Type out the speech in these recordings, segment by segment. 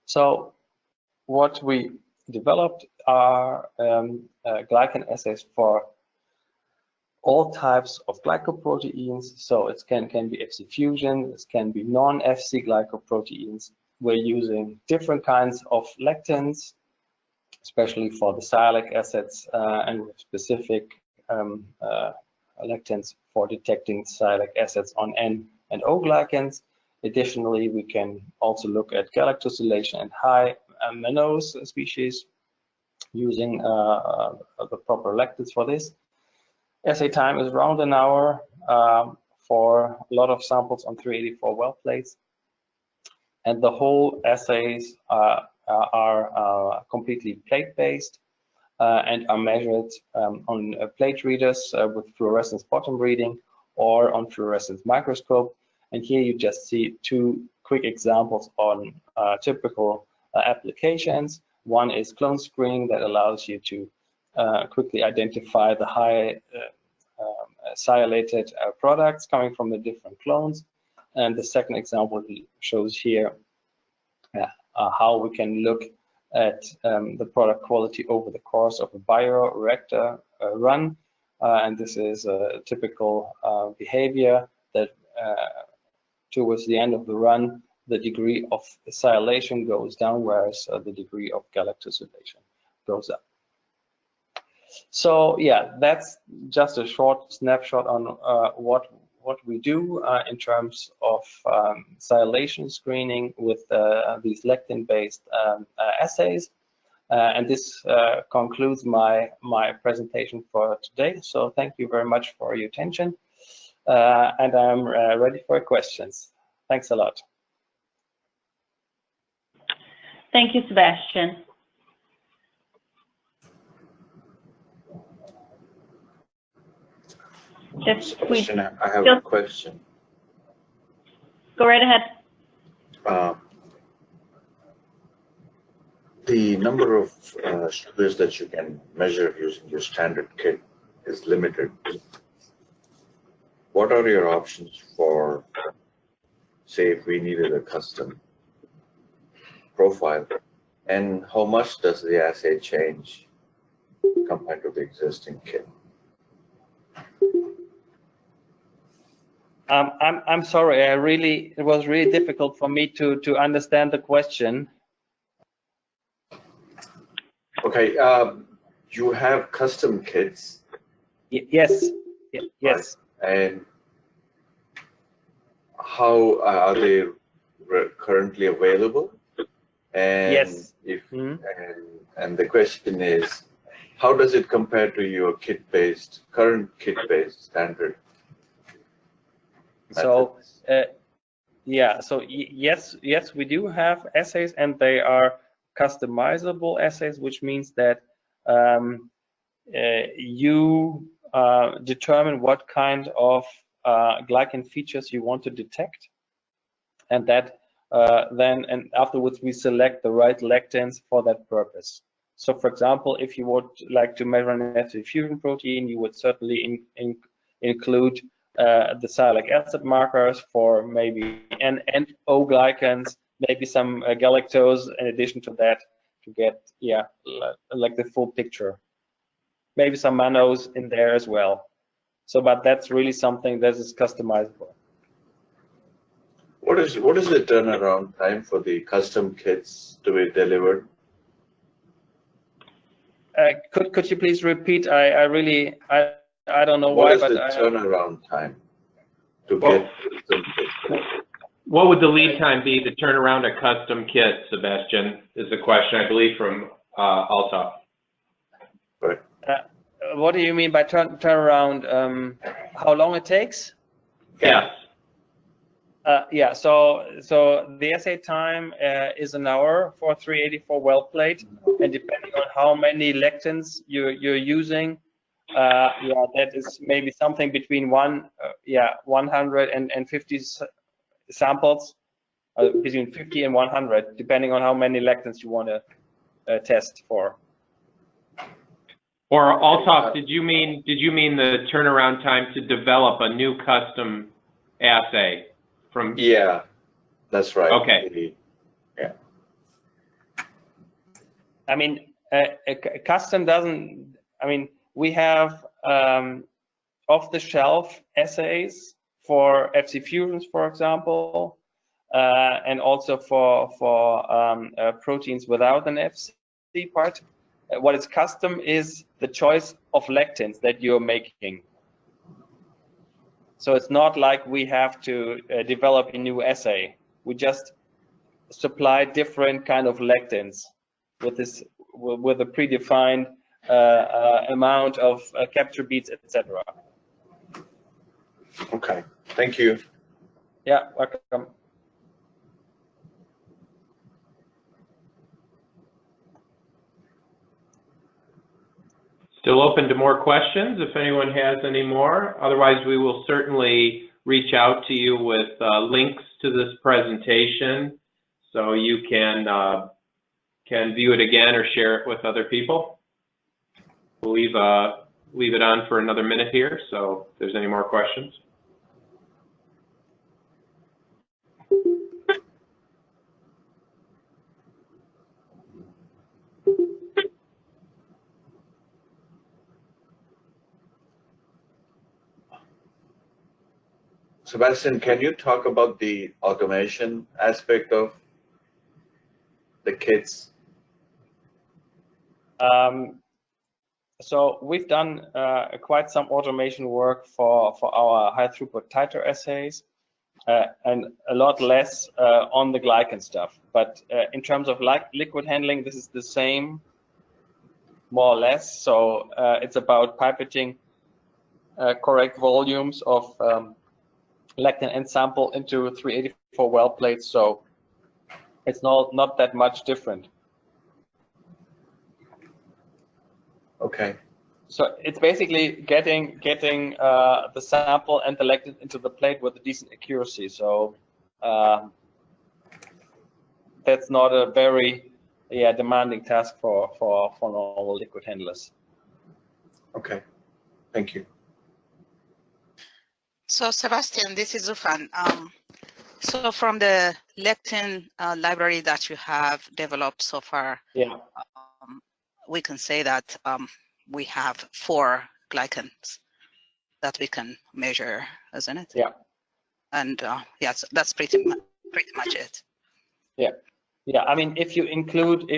So what we developed are glycan assays for all types of glycoproteins. So it can be Fc fusion, it can be non-Fc glycoproteins. We're using different kinds of lectins, especially for the sialic acids, and with specific lectins for detecting sialic acids on N and O glycans. Additionally, we can also look at galactosylation and high mannose species using the proper lectins for this. Assay time is around an hour for a lot of samples on 384 well plates. And the whole assays are completely plate-based and are measured on plate readers with fluorescence bottom reading or on fluorescence microscope. And here you just see two quick examples on typical applications. One is clone screening that allows you to quickly identify the high sialylated products coming from the different clones. And the second example shows here how we can look at the product quality over the course of a bioreactor run. And this is a typical behavior that towards the end of the run, the degree of sialylation goes down, whereas the degree of galactosylation goes up. So yeah, that's just a short snapshot on what we do in terms of sialylation screening with these lectin-based assays. And this concludes my presentation for today. So thank you very much for your attention. And I'm ready for questions. Thanks a lot. Thank you, Sebastian. Sebastian, I have a question. Go right ahead. The number of sugars that you can measure using your standard kit is limited. What are your options for, say, if we needed a custom profile, and how much does the assay change compared to the existing kit? I'm sorry. It was really difficult for me to understand the question. Okay, you have custom kits. Yes. Yes. Right. And how are they currently available? And yes. If and the question is, how does it compare to your current kit-based standard? So yeah, so yes, we do have assays, and they are customizable assays, which means that you determine what kind of glycan features you want to detect, and that then afterwards we select the right lectins for that purpose. So for example, if you would like to measure an Fc fusion protein, you would certainly include the sialic acid markers for maybe N and O glycans, maybe some galactose in addition to that, to get like the full picture. Maybe some mannose in there as well. So, but that's really something that is customizable. What is the turnaround time for the custom kits to be delivered? Could you please repeat? I don't know why. What is the turnaround time to get custom kits? What would the lead time be to turn around a custom kit, Sebastian? Is the question, I believe, from Altaf. Right. What do you mean by turnaround? How long it takes? Yes. Yeah. So the assay time is an hour for 384 well plate, and depending on how many lectins you're using, that is maybe something between 150 samples, between 50 and 100, depending on how many lectins you want to test for. Or Altaf, did you mean the turnaround time to develop a new custom assay from? Yeah, that's right. Okay. Yeah. I mean, a custom doesn't, I mean, we have off-the-shelf assays for FC fusions, for example, and also for proteins without an FC part. What is custom is the choice of lectins that you're making. So it's not like we have to develop a new assay. We just supply different kind of lectins with a predefined amount of capture beats, etc. Okay, thank you. Yeah, welcome. Still open to more questions if anyone has any more. Otherwise, we will certainly reach out to you with links to this presentation so you can view it again or share it with other people. We'll leave it on for another minute here, so if there's any more questions. Sebastian, can you talk about the automation aspect of the kits? So we've done quite some automation work for our high throughput titer assays, and a lot less on the glycan stuff. But in terms of liquid handling, this is the same, more or less. So it's about pipetting correct volumes of lectin end sample into 384 well plates. So it's not that much different. Okay. So it's basically getting the sample and the lectin into the plate with a decent accuracy. So that's not a very demanding task for normal liquid handlers. Okay, thank you. So Sebastian, this is Zufan. So from the lectin library that you have developed so far, we can say that we have 4 glycans that we can measure, isn't it? Yeah. And yes, that's pretty much it. Yeah. Yeah. I mean, if you include,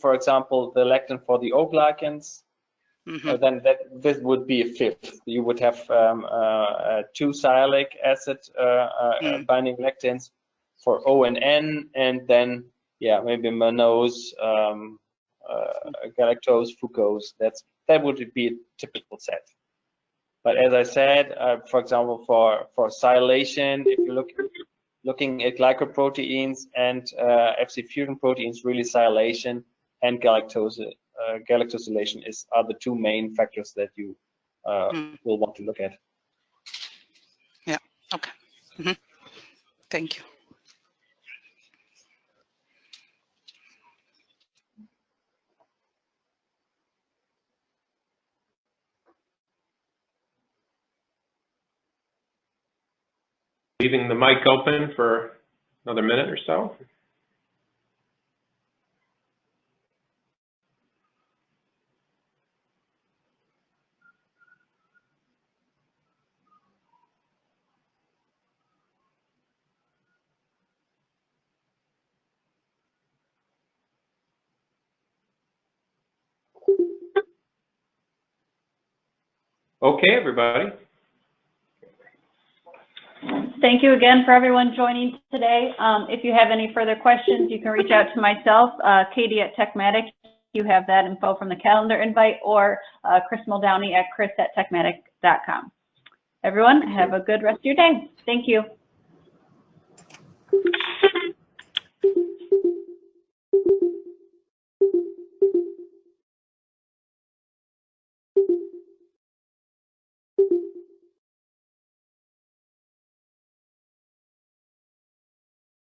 for example, the lectin for the O glycans, then this would be a 5th. You would have 2 sialic acid binding lectins for O and N, and then maybe mannose, galactose, fructose. That would be a typical set. But as I said, for example, for sialylation, if you looking at glycoproteins and FC fusion proteins, really sialylation and galactosylation are the 2 main factors that you will want to look at. Yeah. Okay. Thank you. Leaving the mic open for another minute or so. Okay, everybody. Thank you again for everyone joining today. If you have any further questions, you can reach out to myself, Katie at Tek-Matic. You have that info from the calendar invite, or Chris Muldowney at chris@tekmatic.com. Everyone, have a good rest of your day. Thank you.